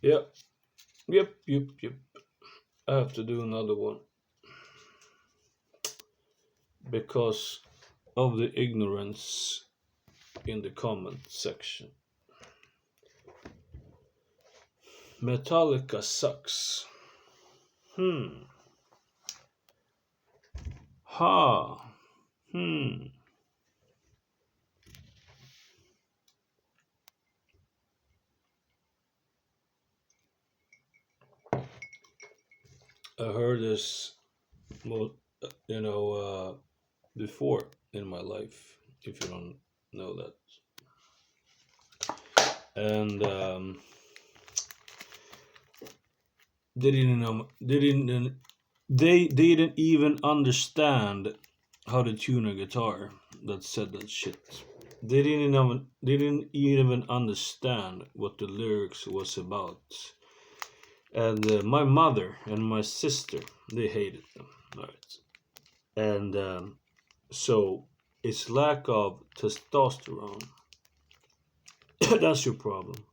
Yep, yep. I have to do another one because of the ignorance in the comment section. Metallica sucks. Hmm. Ha. Hmm. I heard this, you know, before in my life. If you don't know that, and they didn't even understand how to tune a guitar that said that shit. They didn't even understand what the lyrics was about. And my mother and my sister, they hated them, right? And so it's lack of testosterone. That's your problem.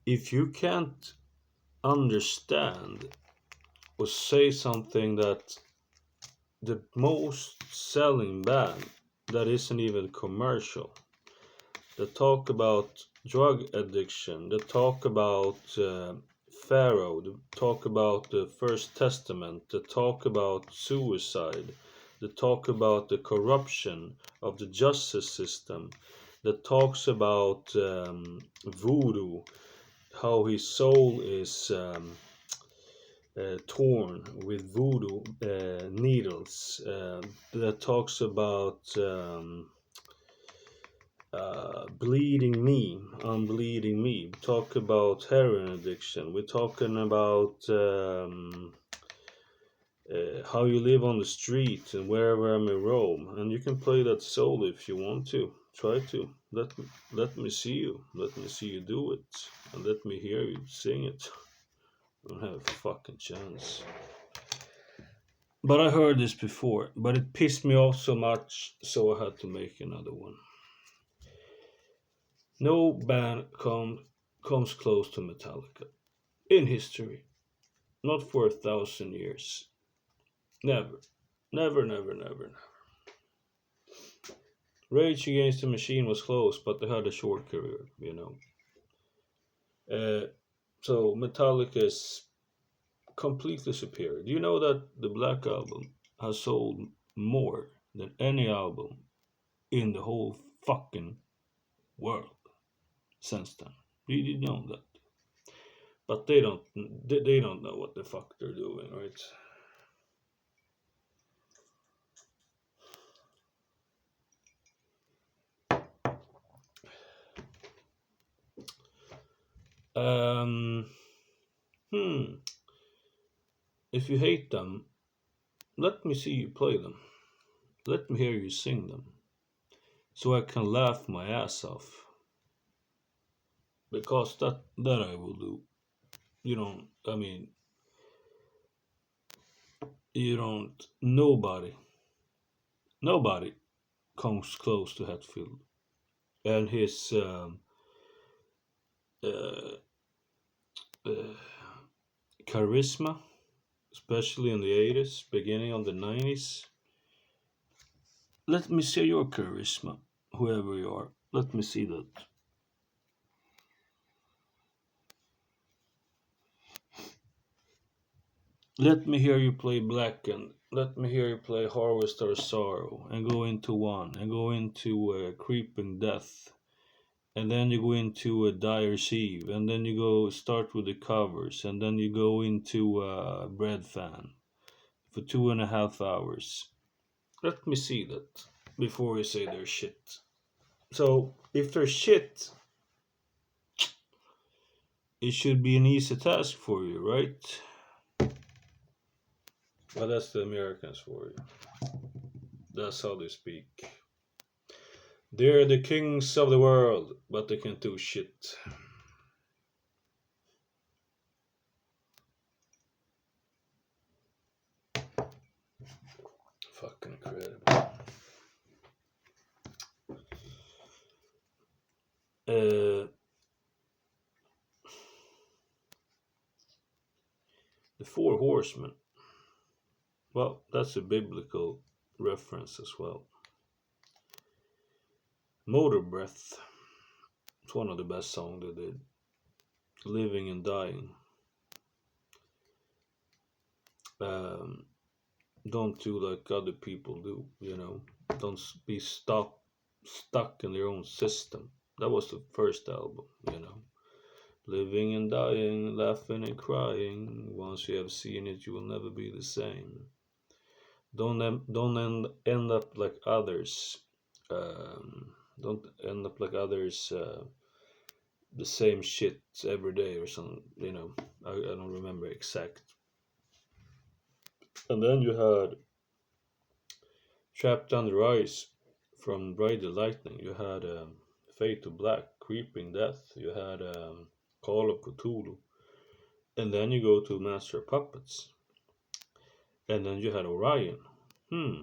If you can't understand or say something that the most selling band that isn't even commercial, that talk about drug addiction, that talk about Pharaoh, that talk about the First Testament, that talk about suicide, that talk about the corruption of the justice system, that talks about voodoo, how his soul is torn with voodoo needles, that talks about bleeding me, unbleeding me. We talk about heroin addiction. We're talking about how you live on the street and wherever I'm in Rome. And you can play that solo if you want to. Try to. Let me see you. Let me see you do it. And let me hear you sing it. I don't have a fucking chance. But I heard this before, but it pissed me off so much, so I had to make another one. No band comes close to Metallica in history. Not for 1,000 years. Never. Never, never, never, never. Rage Against the Machine was close, but they had a short career, you know. So Metallica is completely superior. Do you know that the Black Album has sold more than any album in the whole fucking world since then? You did know that, but they don't know what the fuck they're doing, right? Um, hmm. If you hate them, let me see you play them. Let me hear you sing them, so I can laugh my ass off. Because that I will do. You don't. I mean, you don't. Nobody comes close to Hetfield and his uh, uh, charisma, especially in the 80s, beginning of the 90s. Let me see your charisma, whoever you are. Let me see that. Let me hear you play Blackened. Let me hear you play Harvest or Sorrow, and go into one, and go into Creeping Death, and then you go into a Dyer's Eve, and then you go start with the covers, and then you go into Bread Fan for 2.5 hours. Let me see that before you say they're shit. So if they're shit, it should be an easy task for you, right? Well, that's the Americans for you. That's how they speak. They're the kings of the world, but they can't do shit. Fucking incredible. Uh, The Four Horsemen. Well, that's a biblical reference as well. Motor Breath. It's one of the best songs they did. Living and Dying. Um, don't do like other people do, you know. Don't be stuck in their own system. That was the first album, you know. Living and dying, laughing and crying. Once you have seen it, you will never be the same. Don't end up like others. Don't end up like others. The same shit every day or something. You know, I don't remember exact. And then you had Trapped Under Ice from Ride the Lightning. You had Fade to Black, Creeping Death. You had Call of Cthulhu. And then you go to Master of Puppets. And then you had Orion. Hmm.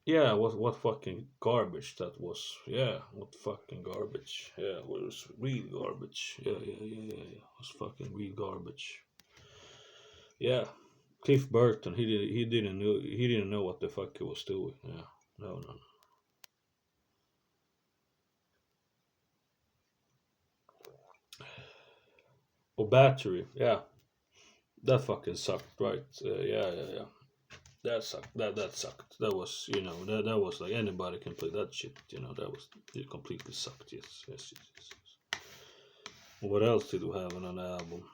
Yeah, what fucking garbage that was. Yeah, what fucking garbage. Yeah, it was real garbage. Yeah. It was fucking real garbage. Yeah. Cliff Burton, he didn't know what the fuck he was doing. Yeah. No. Oh, Battery. Yeah. That fucking sucked, right? Yeah. That sucked. That sucked. That was, that was like anybody can play that shit. That was it completely sucked. Yes. What else did we have on an album?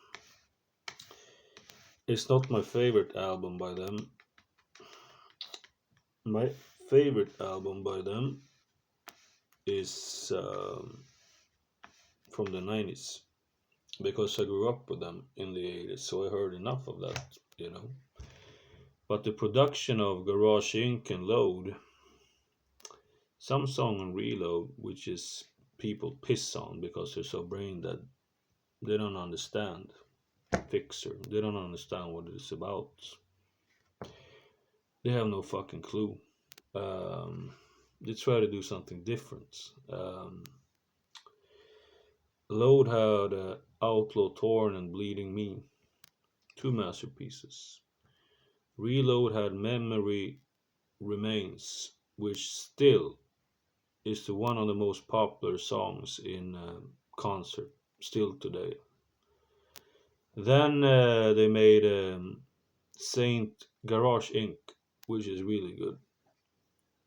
It's not my favorite album by them. My favorite album by them is from the 90s because I grew up with them in the 80s, so I heard enough of that. But the production of Garage Inc. and Load, some song on Reload, which is people piss on because they're so brain dead, they don't understand Fixer, they don't understand what it's about. They have no fucking clue. They try to do something different. Load had Outlaw Torn and Bleeding Me, two masterpieces. Reload had Memory Remains, which still is the one of the most popular songs in concert still today. Then they made Saint Garage Inc., which is really good.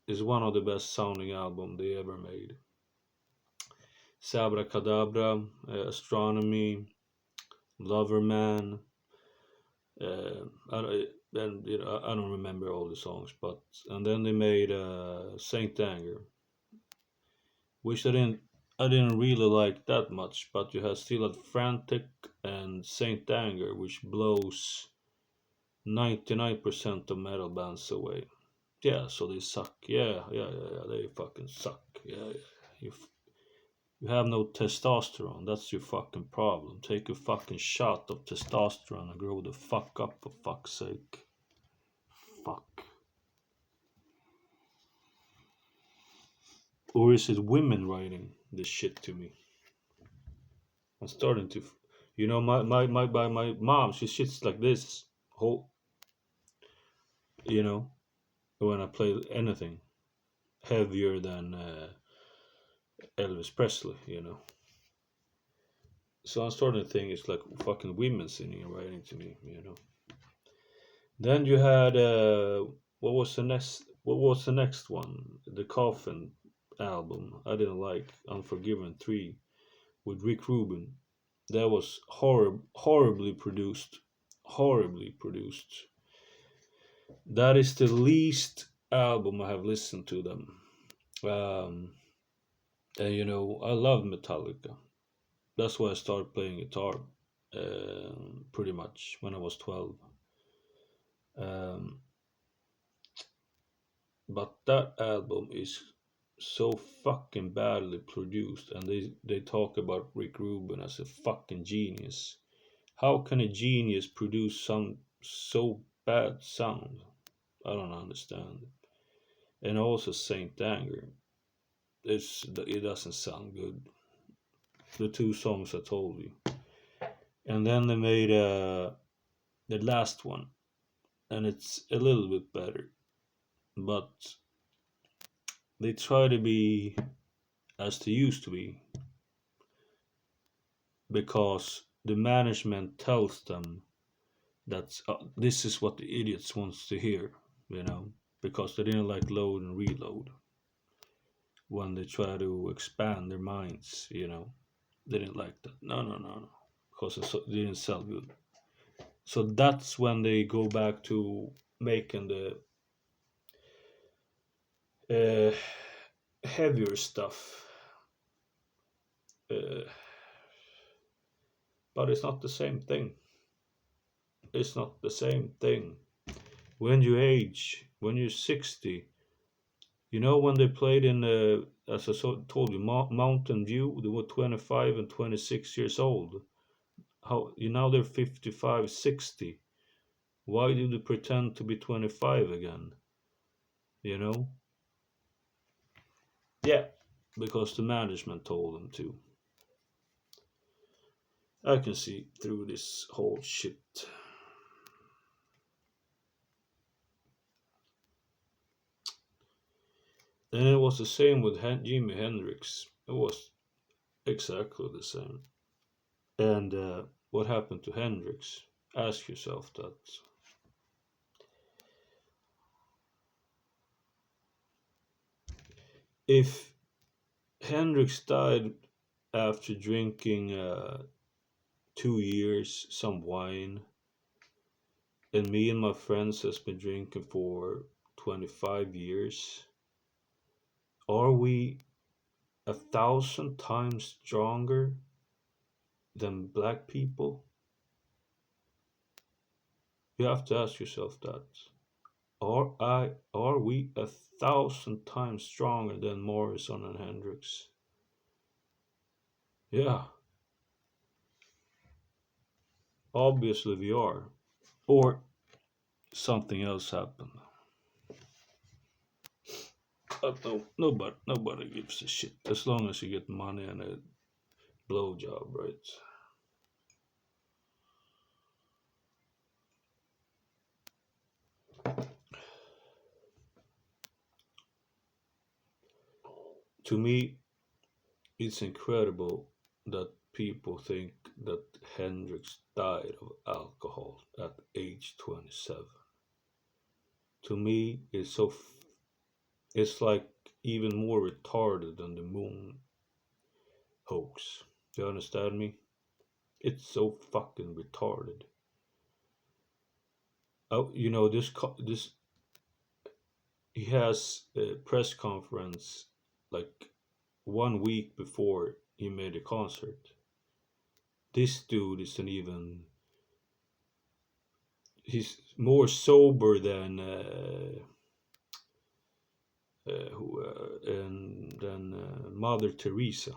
It's one of the best sounding album they ever made. Sabra Cadabra, Astronomy, Loverman, and I don't remember all the songs, but and then they made Saint Anger, which I didn't really like that much, but you had still had Frantic and Saint Anger, which blows 99% of metal bands away. Yeah, so they suck. Yeah, they fucking suck. Yeah. You, you have no testosterone. That's your fucking problem. Take a fucking shot of testosterone and grow the fuck up, for fuck's sake. Fuck. Or is it women writing this shit to me? I'm starting to, my mom, she shits like this. Whole, you know, when I play anything heavier than Elvis Presley. So I'm starting to think it's like fucking women singing and writing to me. Then you had what was the next one? The Coffin album. I didn't like Unforgiven 3 with Rick Rubin. That was horribly produced. Horribly produced. That is the least album I have listened to them. Um, and I love Metallica. That's why I started playing guitar, pretty much when I was 12. Um, but that album is so fucking badly produced, and they talk about Rick Rubin as a fucking genius. How can a genius produce some so bad sound? I don't understand. And also Saint Anger. It doesn't sound good. The two songs I told you. And then they made the last one, and it's a little bit better. But they try to be as they used to be because the management tells them that this is what the idiots wants to hear, you know, because they didn't like load and reload when they try to expand their minds, you know. They didn't like that. No, no, no, no, because it didn't sell good. So that's when they go back to making the uh, heavier stuff. Uh, but it's not the same thing. It's not the same thing. When you age, when you're 60, you know when they played in, as I told you, Mountain View, they were 25 and 26 years old. How you now they're 55, 60. Why do they pretend to be 25 again? You know? Yeah, because the management told them to. I can see through this whole shit. And it was the same with Jimi Hendrix. It was exactly the same. And what happened to Hendrix? Ask yourself that. If Hendrix died after drinking 2 years some wine, and me and my friends has been drinking for 25 years, are we 1,000 times stronger than black people? You have to ask yourself that. Are we 1,000 times stronger than Morrison and Hendrix? Yeah, obviously we are. Or something else happened. But no, nobody gives a shit as long as you get money and a blowjob, right? To me, it's incredible that people think that Hendrix died of alcohol at age 27. To me, it's like even more retarded than the moon hoax. Do you understand me? It's so fucking retarded. Oh, you know this. He has a press conference like 1 week before he made a concert. This dude isn't even. He's more sober than who and than Mother Teresa.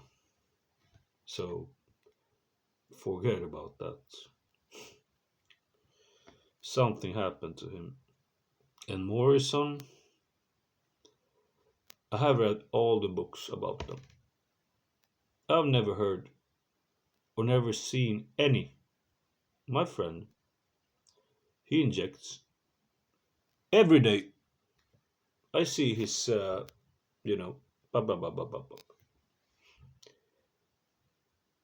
So forget about that. Something happened to him. And Morrison, I have read all the books about them. I've never heard or never seen any. My friend, he injects every day. I see his, you know, blah, blah, blah, blah, blah, blah.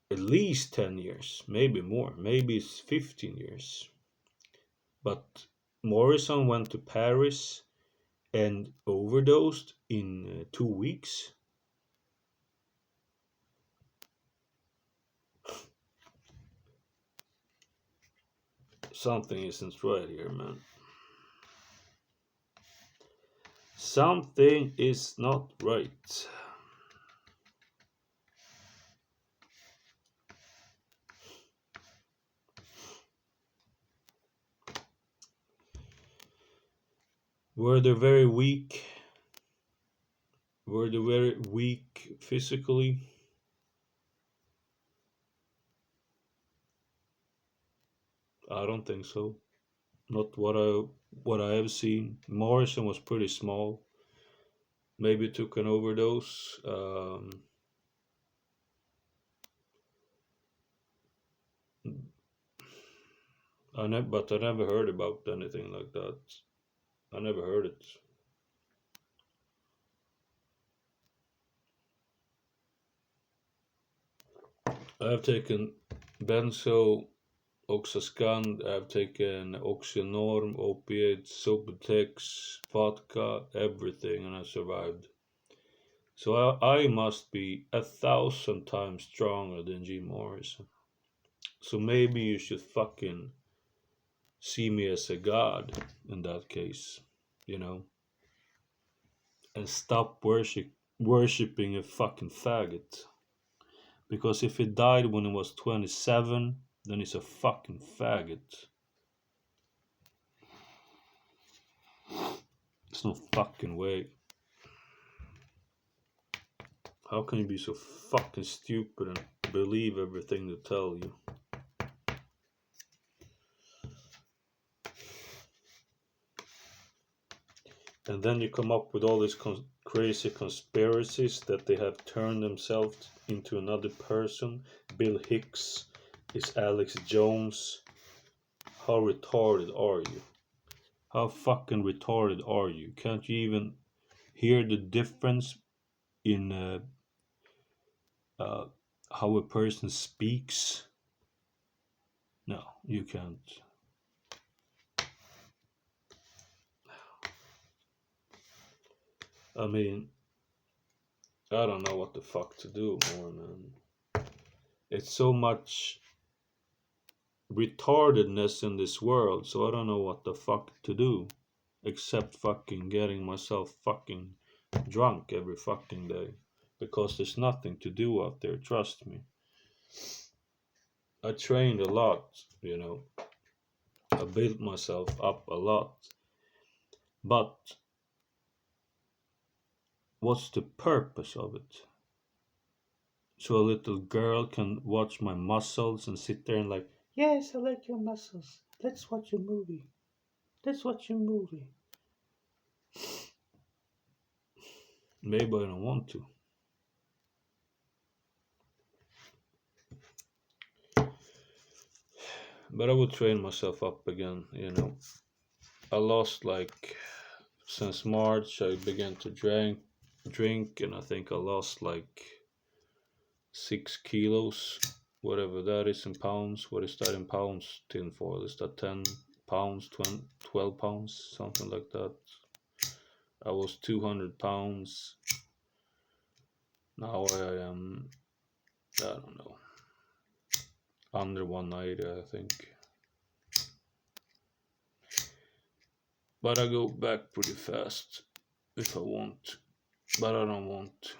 At least 10 years, maybe more, maybe it's 15 years. But Morrison went to Paris and overdosed in 2 weeks. Something isn't right here, man. Something is not right. Were they very weak? Were they very weak physically? I don't think so. Not what I have seen. Morrison was pretty small. Maybe took an overdose. But I never heard about anything like that. I never heard it. I have taken benzo, oxascan. I have taken oxynorm, opiates, Subutex, vodka, everything, and I survived. So I must be 1,000 times stronger than Jim Morrison. So maybe you should fucking see me as a god in that case, you know, and stop worshipping a fucking faggot. Because if he died when he was 27, then he's a fucking faggot. There's no fucking way. How can you be so fucking stupid and believe everything they tell you? And then you come up with all these crazy conspiracies that they have turned themselves into another person. Bill Hicks is Alex Jones. How retarded are you? How fucking retarded are you? Can't you even hear the difference in uh, how a person speaks? No, you can't. I mean, I don't know what the fuck to do more, man. It's so much retardedness in this world, so I don't know what the fuck to do except fucking getting myself fucking drunk every fucking day because there's nothing to do out there, trust me. I trained a lot, you know. I built myself up a lot. But what's the purpose of it? So a little girl can watch my muscles and sit there and like, yes, I like your muscles. Let's watch a movie. Let's watch a movie. Maybe I don't want to. But I would train myself up again, you know. I lost like since March I began to drink and I think I lost like 6 kilos, whatever that is in pounds. What is that in pounds? Tinfoil, is that 10 pounds, 20, 12 pounds, something like that? I was 200 pounds. Now I am, I don't know, under 190, I think. But I go back pretty fast if I want. But I don't want.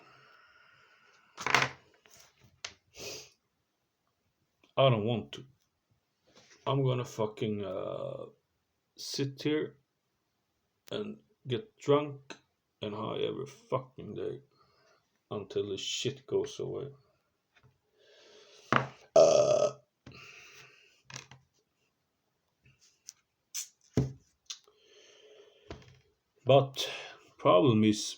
I don't want to. I'm gonna fucking sit here and get drunk and high every fucking day until the shit goes away. Uh, but problem is,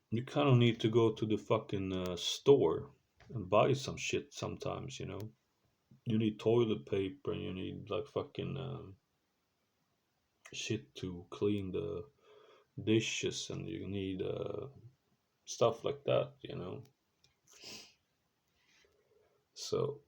you kind of need to go to the fucking store and buy some shit sometimes. You know, you need toilet paper and you need like fucking shit to clean the dishes and you need stuff like that. You know, so